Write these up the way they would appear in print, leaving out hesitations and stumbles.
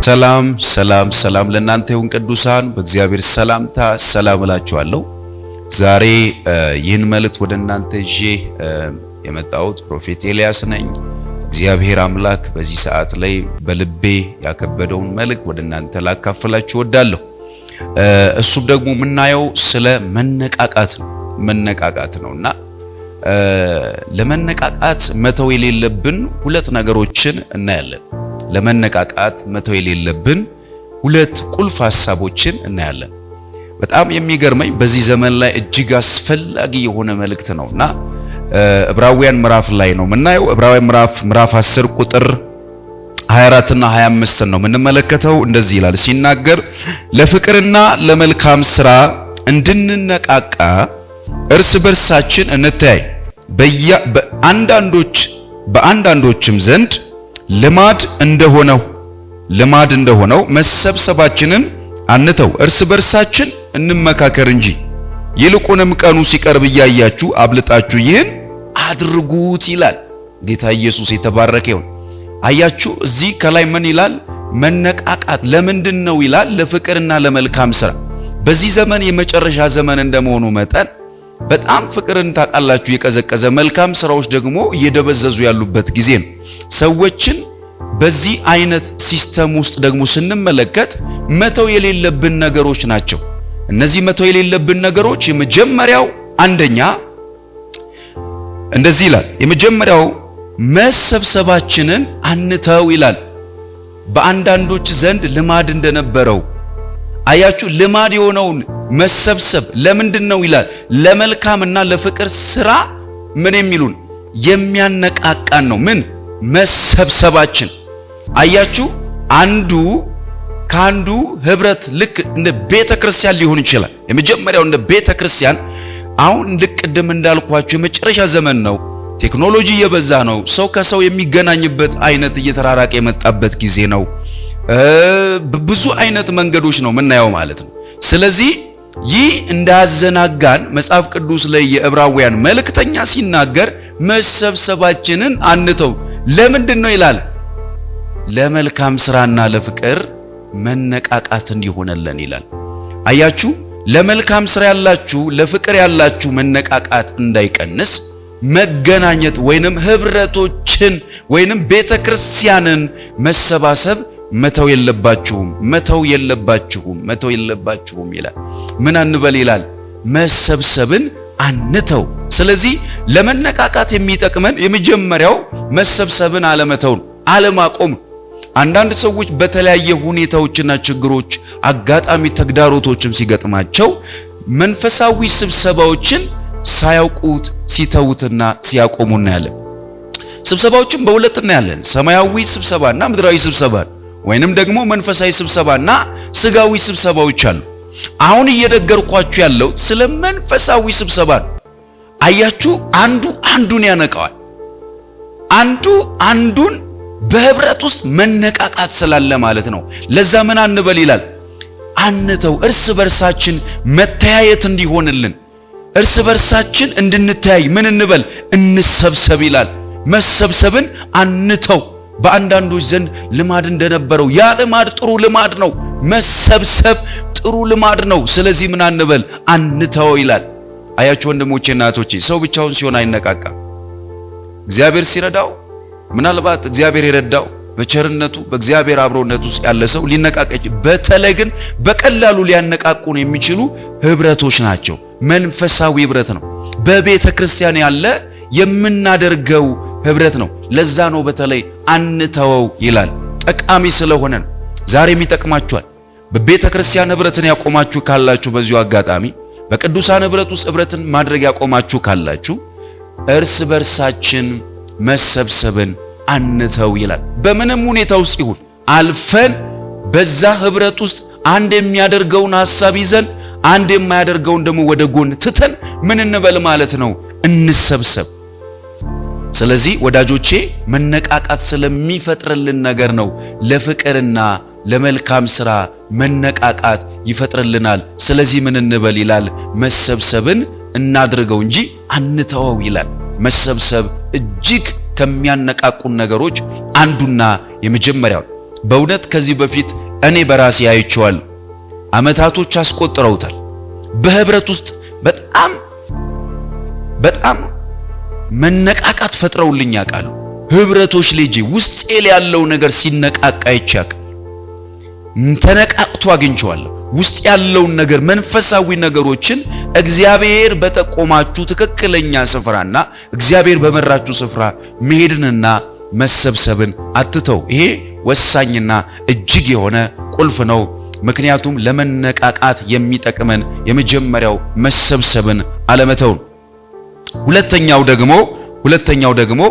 ሰላም ሰላም ሰላም ለእናንተ ይሁን ቅዱሳን በእግዚአብሔር ሰላምታ ሰላም እላችኋለሁ። ዛሬ ይህን መልእክት ወደ እናንተ ይዤ የመጣሁት ፕሮፌት ኤልያስ ነኝ። እግዚአብሔር አምላክ በዚህ ሰዓት ላይ በልቤ ያከበደውን መልእክት ወደ እናንተ ላካፍላችሁ እወዳለሁ። እሱም ደግሞ የምናየው ስለ መነቃቃት ነውና ለመነቃቃት መተው የሌለብን ሁለት ነገሮችን እናያለን። ለመነቃቃት መተው የሌለብን ሁለት ቁልፍ ሐሳቦችን እናያለን። በጣም የሚገርመኝ በዚህ ዘመን ላይ እጅግ አስፈላጊ የሆነ መልእክት ነውና ዕብራውያን ምዕራፍ ላይ ነው የምናየው። ዕብራውያን ምዕራፍ 10 ቁጥር 24 እና 25 ነው የምንመለከተው። እንደዚህ ይላል ሲናገር ለፍቅርና ለመልካም ሥራ እንድንነቃቃ እርስ በርሳችን እንተያይ፣ በአንዳንዶችም ዘንድ ልማድ እንደሆነው መሰብሰባችንን አንተው፣ እርስ በርሳችን እንመካከር እንጂ ይልቁንም ቀኑ ሲቀርብ እያያችሁ አብልጣችሁ ይህን አድርጉት ይላል። ጌታ ኢየሱስ የተባረከ ይሁን። አያችሁ እዚህ ከላይ ምን ይላል? መነቃቃት ለምንድን ነው ይላል? ለፍቅርና ለመልካም ሥራ። በዚህ ዘመን የመጨረሻ ዘመን እንደመሆኑ መጠን በጣም ፍቅርን ታውቃላችሁ የቀዘቀዘ፣ መልካም ሥራዎች ደግሞ እየደበዘዙ ያሉበት ጊዜ ነው። ሰዎችን በዚህ አይነት ሲስተም ውስጥ ደግሞ ስንመለከት መተው የሌለብን ነገሮች ናቸው። እነዚህ መተው የሌለብን ነገሮች የመጀመሪያው አንደኛ እንደዚህ ይላል። የመጀመሪያው መሰብሰባችንን አንተው ይላል። በአንዳንዶች ዘንድ ልማድ እንደነበረው አያችሁ፣ ልማድ የሆነውን መሰብሰብ ለምንድን ነው ይላል? ለመልካምና ለፍቅር ሥራ ምን የሚሉን የሚያነቃቃን ነው። ምን መሰብሰባችን። አያችሁ አንዱ ካንዱ ህብረት ልክ እንደ ቤተክርስቲያን ሊሆን ይችላል። የመጀመሪያው እንደ ቤተክርስቲያን አሁን ልቅድም እንዳልኳችሁ የመጨረሻ ዘመን ነው። ቴክኖሎጂ እየበዛ ነው። ሰው ከሰው የሚገናኝበት አይነት እየተራራቀ የመጣበት ጊዜ ነው። ብዙ አይነት መንገዶች ነው የምናየው ማለት ነው። ስለዚህ ይህ እንዳያዘናጋን መጽሐፍ ቅዱስ ላይ የዕብራውያን መልእክተኛ ሲናገር መሰብሰባችንን አንተው ለምንድን ነው ይላል? ለመልካም ሥራና ለፍቅር መነቃቃት እንዲሆነልን ይላል። አያችሁ ለመልካም ሥራ ያላችሁ ለፍቅር ያላችሁ መነቃቃት እንዳይቀንስ መገናኘት ወይንም ህብረቶችን ወይንም ቤተክርስቲያንን መሰባሰብ መተው የለባችሁም ይላል። ምን አንበል ይላል? መሰብሰብን አንተው። ስለዚህ ለመነቃቃት የሚጠቅመን የመጀመሪያው መሰብሰብን አለመተው ነው፣ አለማቆም። አንዳንድ ሰዎች በተለያየ ሁኔታዎችና ችግሮች አጋጣሚ ተግዳሮቶችም ሲገጥማቸው መንፈሳዊ ስብሰባዎችን ሳያውቁት ሲተውትና ሲያቆሙ እናያለን። ስብሰባዎችን በሁለት እናያለን። ሰማያዊ ስብሰባና ምድራዊ ስብሰባ ወይንም ደግሞ መንፈሳዊ ስብሰባና ስጋዊ ስብሰባዎች አሉ። አሁን እየደገርኳችሁ ያለው ስለ መንፈሳዊ ስብሰባ ነው። አያችሁ አንዱ አንዱን ያነቃዋል። አንዱ አንዱን በህብረት ውስጥ መነቃቃት ስላለ ማለት ነው። ለዛ ምን አንበል ይላል? አንተው፣ እርስ በርሳችን መተያየት እንዲሆንልን እርስ በርሳችን እንድንተያይ ምን እንበል? እንሰብሰብ ይላል። መሰብሰብን አንተው። በአንዳንዶች ዘንድ ልማድ እንደነበረው፣ ያ ልማድ ጥሩ ልማድ ነው። መሰብሰብ ጥሩ ልማድ ነው። ስለዚህ ምን አንበል? አንተው ይላል። አያችሁ ወንድሞቼና እህቶቼ፣ ሰው ብቻውን ሲሆን አይነቃቃም። እግዚአብሔር ሲረዳው፣ ምናልባት እግዚአብሔር የረዳው በቸርነቱ በእግዚአብሔር አብሮነት ውስጥ ያለ ሰው ሊነቃቃ፣ በተለይ ግን በቀላሉ ሊያነቃቁን የሚችሉ ህብረቶች ናቸው። መንፈሳዊ ህብረት ነው። በቤተ ክርስቲያን ያለ የምናደርገው ህብረት ነው። ለዛ ነው በተለይ አንተወው ይላል። ጠቃሚ ስለሆነ ነው። ዛሬም ይጠቅማችኋል። በቤተ ክርስቲያን ህብረትን ያቆማችሁ ካላችሁ፣ በዚሁ አጋጣሚ በቅዱሳን ህብረት ውስጥ ህብረትን ማድረግ ያቆማችሁ ካላችሁ እርስ በርሳችን መሰብሰብን አንተው ይላል። በምንም ሁኔታ ውስጥ ይሁን አልፈን በዛ ህብረት ውስጥ አንድ የሚያደርገውን ሐሳብ ይዘን አንድ የማያደርገውን ደግሞ ወደ ጎን ትተን ምን እንበል ማለት ነው? እንሰብሰብ። ስለዚህ ወዳጆቼ መነቃቃት ስለሚፈጥርልን ነገር ነው። ለፍቅርና ለመልካም ሥራ መነቃቃት ይፈጥርልናል። ስለዚህ ምን እንበል ይላል? መሰብሰብን እናድርገው እንጂ አንተወው ይላል። መሰብሰብ እጅግ ከሚያነቃቁን ነገሮች አንዱና የመጀመሪያው በእውነት ከዚህ በፊት እኔ በራሴ አይቼዋለሁ። ዓመታቶች አስቆጥረውታል። በህብረት ውስጥ በጣም መነቃቃት ፈጥረውልኝ ያውቃሉ። ህብረቶች ልጅ ውስጤ ያለው ነገር ሲነቃቃ ይቻላል። ተነቃቅቶ አግኝቼዋለሁ። ውስጥ ያለውን ነገር መንፈሳዊ ነገሮችን እግዚአብሔር በጠቆማችሁ ትክክለኛ ስፍራና እግዚአብሔር በመራችሁ ስፍራ መሄድንና መሰብሰብን አትተው። ይሄ ወሳኝና እጅግ የሆነ ቁልፍ ነው። ምክንያቱም ለመነቃቃት የሚጠቅመን የመጀመሪያው መሰብሰብን አለመተው ነው። ሁለተኛው ደግሞ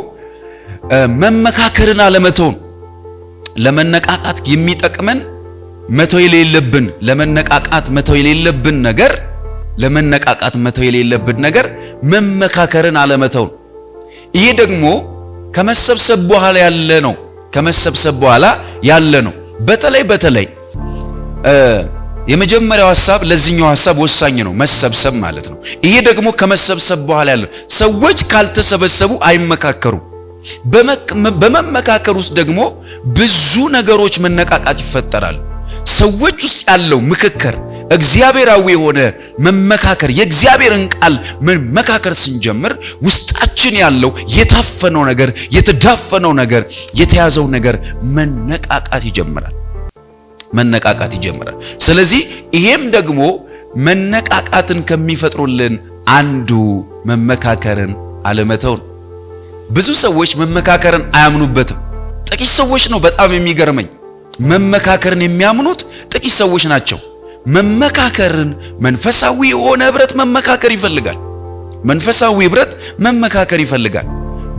መመካከርን አለመተው ነው። ለመነቃቃት የሚጠቅመን መተው የሌለብን ነገር መመካከርን አለመተው ነው። ይሄ ደግሞ ከመሰብሰብ በኋላ ያለ ነው። በተለይ የመጀመሪያው ሐሳብ ለዚህኛው ሐሳብ ወሳኝ ነው፣ መሰብሰብ ማለት ነው። ይሄ ደግሞ ከመሰብሰብ በኋላ ያለ ሰዎች ካልተሰበሰቡ አይመካከሩም። በመመካከር ውስጥ ደግሞ ብዙ ነገሮች መነቃቃት ይፈጠራሉ። ሰዎች ውስጥ ያለው ምክክር እግዚአብሔራዊ የሆነ መመካከር የእግዚአብሔርን ቃል መመካከር ስንጀምር ውስጣችን ያለው የታፈነው ነገር የተዳፈነው ነገር የተያዘው ነገር መነቃቃት ይጀምራል። ስለዚህ ይሄም ደግሞ መነቃቃትን ከሚፈጥሩልን አንዱ መመካከርን አለመተው ነው። ብዙ ሰዎች መመካከርን አያምኑበትም። ጥቂት ሰዎች ነው በጣም የሚገርመኝ መመካከርን የሚያምኑት ጥቂት ሰዎች ናቸው። መመካከርን መንፈሳዊ የሆነ ህብረት መመካከር ይፈልጋል።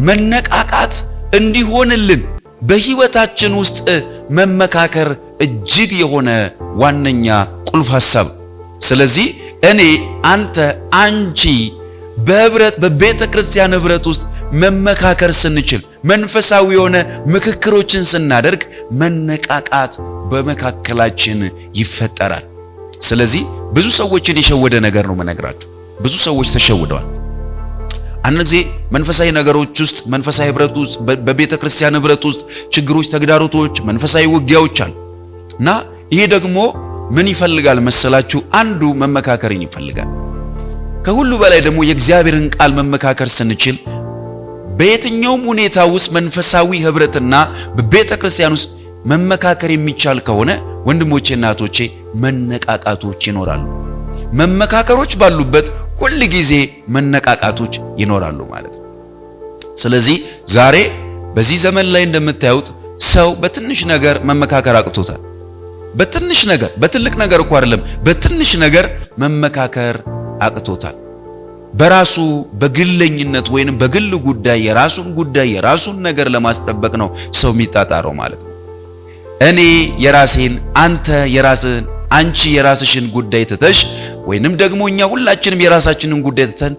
መነቃቃት እንዲሆንልን በህይወታችን ውስጥ መመካከር እጅግ የሆነ ዋነኛ ቁልፍ ሐሳብ። ስለዚህ እኔ፣ አንተ፣ አንቺ በህብረት በቤተ ክርስቲያን ህብረት ውስጥ መመካከር ስንችል መንፈሳዊ የሆነ ምክክሮችን ስናደርግ መነቃቃት በመካከላችን ይፈጠራል። ስለዚህ ብዙ ሰዎችን የሸወደ ነገር ነው መነግራችሁ። ብዙ ሰዎች ተሸውደዋል። አንድ ጊዜ መንፈሳዊ ነገሮች ውስጥ መንፈሳዊ ህብረት ውስጥ በቤተ ክርስቲያን ህብረት ውስጥ ችግሮች፣ ተግዳሮቶች፣ መንፈሳዊ ውጊያዎች አሉ እና ይሄ ደግሞ ምን ይፈልጋል መሰላችሁ? አንዱ መመካከርን ይፈልጋል። ከሁሉ በላይ ደግሞ የእግዚአብሔርን ቃል መመካከር ስንችል በየትኛውም ሁኔታ ውስጥ መንፈሳዊ ህብረትና በቤተ ክርስቲያን ውስጥ መመካከር የሚቻል ከሆነ ወንድሞቼና እህቶቼ መነቃቃቶች ይኖራሉ። መመካከሮች ባሉበት ሁሉ ጊዜ መነቃቃቶች ይኖራሉ ማለት ነው። ስለዚህ ዛሬ በዚህ ዘመን ላይ እንደምታዩት ሰው በትንሽ ነገር መመካከር አቅቶታል። በትንሽ ነገር፣ በትልቅ ነገር እኮ አይደለም፣ በትንሽ ነገር መመካከር አቅቶታል። በራሱ በግለኝነት ወይንም በግል ጉዳይ የራሱን ነገር ለማስጠበቅ ነው ሰው የሚጣጣረው ማለት ነው። እኔ የራሴን፣ አንተ የራስህን፣ አንቺ የራስሽን ጉዳይ ትተሽ ወይንም ደግሞ እኛ ሁላችንም የራሳችንን ጉዳይ ትተን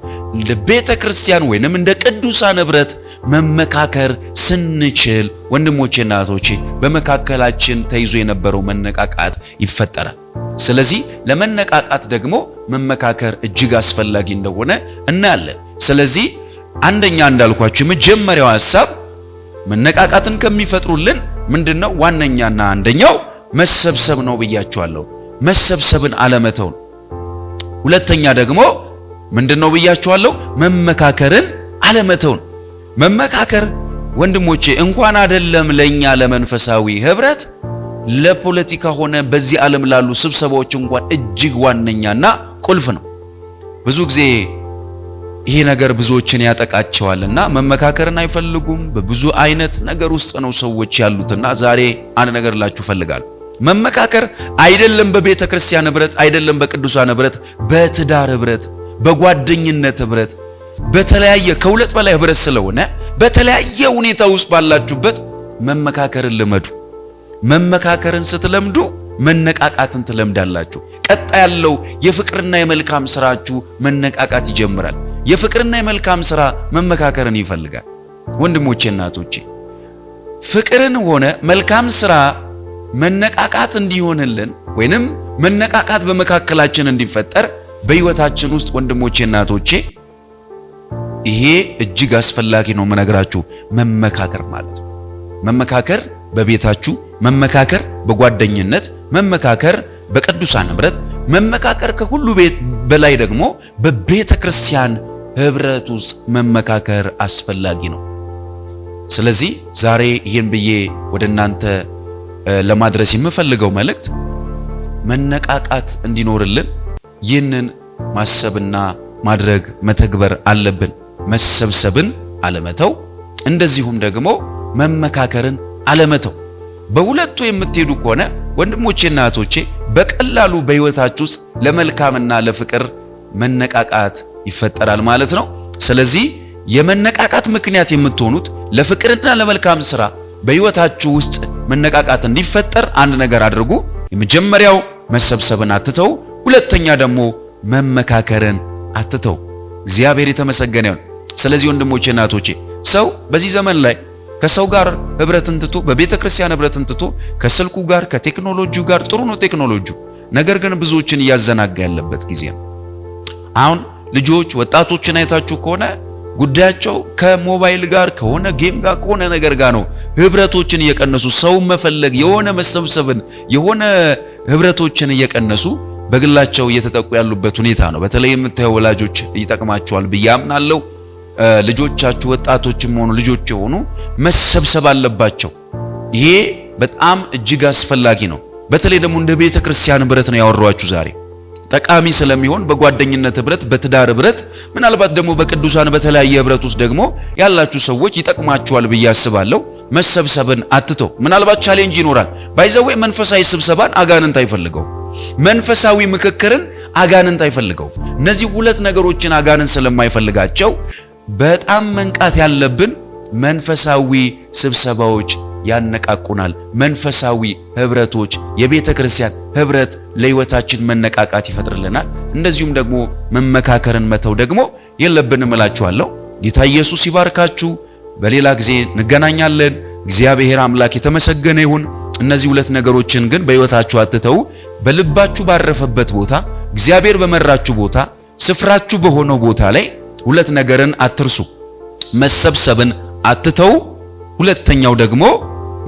ለቤተ ክርስቲያን ወይንም እንደ ቅዱሳን ህብረት መመካከር ስንችል ወንድሞቼና እህቶቼ በመካከላችን ተይዞ የነበረው መነቃቃት ይፈጠራል። ስለዚህ ለመነቃቃት ደግሞ መመካከር እጅግ አስፈላጊ እንደሆነ እናያለን። ስለዚህ አንደኛ እንዳልኳችሁ የመጀመሪያው ሐሳብ መነቃቃትን ከሚፈጥሩልን ምንድነው? ዋነኛና አንደኛው መሰብሰብ ነው ብያችኋለሁ። መሰብሰብን አለመተው ነው። ሁለተኛ ደግሞ ምንድነው ብያችኋለሁ? መመካከርን አለመተው ነው። መመካከር ወንድሞቼ እንኳን አይደለም ለኛ ለመንፈሳዊ ህብረት ለፖለቲካ ሆነ በዚህ ዓለም ላሉ ስብሰባዎች እንኳን እጅግ ዋነኛና ቁልፍ ነው። ብዙ ጊዜ ይሄ ነገር ብዙዎችን ያጠቃቸዋልና መመካከርን አይፈልጉም። በብዙ አይነት ነገር ውስጥ ነው ሰዎች ያሉትና ዛሬ አንድ ነገር ላችሁ ፈልጋለሁ። መመካከር አይደለም በቤተ ክርስቲያን ህብረት፣ አይደለም በቅዱሳን ህብረት፣ በትዳር ህብረት፣ በጓደኝነት ህብረት፣ በተለያየ ከሁለት በላይ ህብረት ስለሆነ በተለያየ ሁኔታ ውስጥ ባላችሁበት መመካከርን ልመዱ። መመካከርን ስትለምዱ መነቃቃትን ትለምዳላችሁ። ቀጣ ያለው የፍቅርና የመልካም ስራችሁ መነቃቃት ይጀምራል። የፍቅርና የመልካም ስራ መመካከርን ይፈልጋል። ወንድሞቼና እህቶቼ ፍቅርን ሆነ መልካም ስራ መነቃቃት እንዲሆንልን ወይንም መነቃቃት በመካከላችን እንዲፈጠር በህይወታችን ውስጥ ወንድሞቼና እህቶቼ ይሄ እጅግ አስፈላጊ ነው። መነግራችሁ መመካከር ማለት ነው። መመካከር በቤታችሁ መመካከር በጓደኝነት፣ መመካከር በቅዱሳን ህብረት፣ መመካከር ከሁሉ በላይ ደግሞ በቤተ ክርስቲያን ህብረት ውስጥ መመካከር አስፈላጊ ነው። ስለዚህ ዛሬ ይህን ብዬ ወደ እናንተ ለማድረስ የምፈልገው መልእክት መነቃቃት እንዲኖርልን ይህንን ማሰብና ማድረግ መተግበር አለብን። መሰብሰብን አለመተው፣ እንደዚሁም ደግሞ መመካከርን አለመተው። በሁለቱ የምትሄዱ ከሆነ ወንድሞቼና እህቶቼ በቀላሉ በህይወታችሁ ውስጥ ለመልካምና ለፍቅር መነቃቃት ይፈጠራል ማለት ነው። ስለዚህ የመነቃቃት ምክንያት የምትሆኑት ለፍቅርና ለመልካም ስራ በህይወታችሁ ውስጥ መነቃቃት እንዲፈጠር አንድ ነገር አድርጉ። የመጀመሪያው መሰብሰብን አትተው፣ ሁለተኛ ደግሞ መመካከርን አትተው። እግዚአብሔር የተመሰገነ ይሁን። ስለዚህ ወንድሞቼና እህቶቼ ሰው በዚህ ዘመን ላይ ከሰው ጋር ህብረትን ትቶ በቤተ ክርስቲያን ህብረትን ትቶ ከስልኩ ጋር ከቴክኖሎጂው ጋር ጥሩ ነው ቴክኖሎጂው፣ ነገር ግን ብዙዎችን እያዘናጋ ያለበት ጊዜ ነው። አሁን ልጆች ወጣቶችን አይታችሁ ከሆነ ጉዳያቸው ከሞባይል ጋር ከሆነ ጌም ጋር ከሆነ ነገር ጋር ነው። ህብረቶችን እየቀነሱ ሰው መፈለግ የሆነ መሰብሰብን የሆነ ህብረቶችን እየቀነሱ በግላቸው እየተጠቁ ያሉበት ሁኔታ ነው። በተለይ የምታዩ ወላጆች ይጠቅማቸዋል ብዬ አምናለሁ። ልጆቻችሁ ወጣቶችም ሆኑ ልጆች የሆኑ መሰብሰብ አለባቸው። ይሄ በጣም እጅግ አስፈላጊ ነው። በተለይ ደግሞ እንደ ቤተ ክርስቲያን ህብረት ነው ያወራችሁ ዛሬ ጠቃሚ ስለሚሆን በጓደኝነት ህብረት፣ በትዳር ህብረት፣ ምናልባት ደግሞ በቅዱሳን በተለያየ ህብረት ውስጥ ደግሞ ያላችሁ ሰዎች ይጠቅማችኋል ብዬ አስባለሁ። መሰብሰብን አትተው። ምናልባት ቻሌንጅ ይኖራል። ባይዘው መንፈሳዊ ስብሰባን አጋንንት አይፈልገው፣ መንፈሳዊ ምክክርን አጋንንት አይፈልገው። እነዚህ ሁለት ነገሮችን አጋንንት ስለማይፈልጋቸው በጣም መንቃት ያለብን መንፈሳዊ ስብሰባዎች ያነቃቁናል። መንፈሳዊ ህብረቶች፣ የቤተ ክርስቲያን ህብረት ለህይወታችን መነቃቃት ይፈጥርልናል። እንደዚሁም ደግሞ መመካከርን መተው ደግሞ የለብንም እላችኋለሁ። ጌታ ኢየሱስ ይባርካችሁ። በሌላ ጊዜ እንገናኛለን። እግዚአብሔር አምላክ የተመሰገነ ይሁን። እነዚህ ሁለት ነገሮችን ግን በህይወታችሁ አትተው። በልባችሁ ባረፈበት ቦታ፣ እግዚአብሔር በመራችሁ ቦታ፣ ስፍራችሁ በሆነው ቦታ ላይ ሁለት ነገርን አትርሱ። መሰብሰብን አትተው፣ ሁለተኛው ደግሞ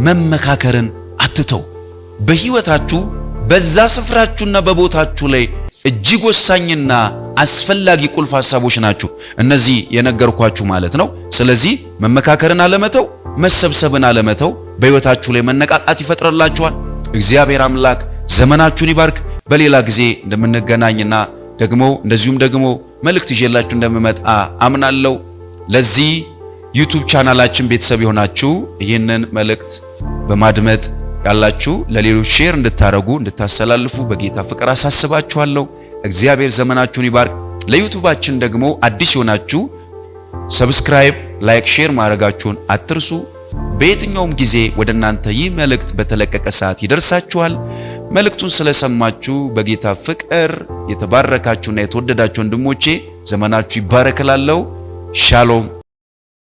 መመካከርን አትተው። በህይወታችሁ በዛ ስፍራችሁና በቦታችሁ ላይ እጅግ ወሳኝና አስፈላጊ ቁልፍ ሐሳቦች ናቸው እነዚህ የነገርኳችሁ ማለት ነው። ስለዚህ መመካከርን አለመተው፣ መሰብሰብን አለመተው በህይወታችሁ ላይ መነቃቃት ይፈጥርላችኋል። እግዚአብሔር አምላክ ዘመናችሁን ይባርክ። በሌላ ጊዜ እንደምንገናኝና ደግሞ እንደዚሁም ደግሞ መልእክት ይዤላችሁ እንደምመጣ አምናለሁ። ለዚህ ዩቲዩብ ቻናላችን ቤተሰብ የሆናችሁ ይህንን መልእክት በማድመጥ ያላችሁ ለሌሎች ሼር እንድታረጉ እንድታስተላልፉ በጌታ ፍቅር አሳስባችኋለሁ። እግዚአብሔር ዘመናችሁን ይባርክ። ለዩቲዩባችን ደግሞ አዲስ የሆናችሁ ሰብስክራይብ፣ ላይክ፣ ሼር ማድረጋችሁን አትርሱ። በየትኛውም ጊዜ ወደ እናንተ ይህ መልእክት በተለቀቀ ሰዓት ይደርሳችኋል። መልእክቱን ስለሰማችሁ በጌታ ፍቅር የተባረካችሁና የተወደዳችሁ ወንድሞቼ ዘመናችሁ ይባረክላለሁ። ሻሎም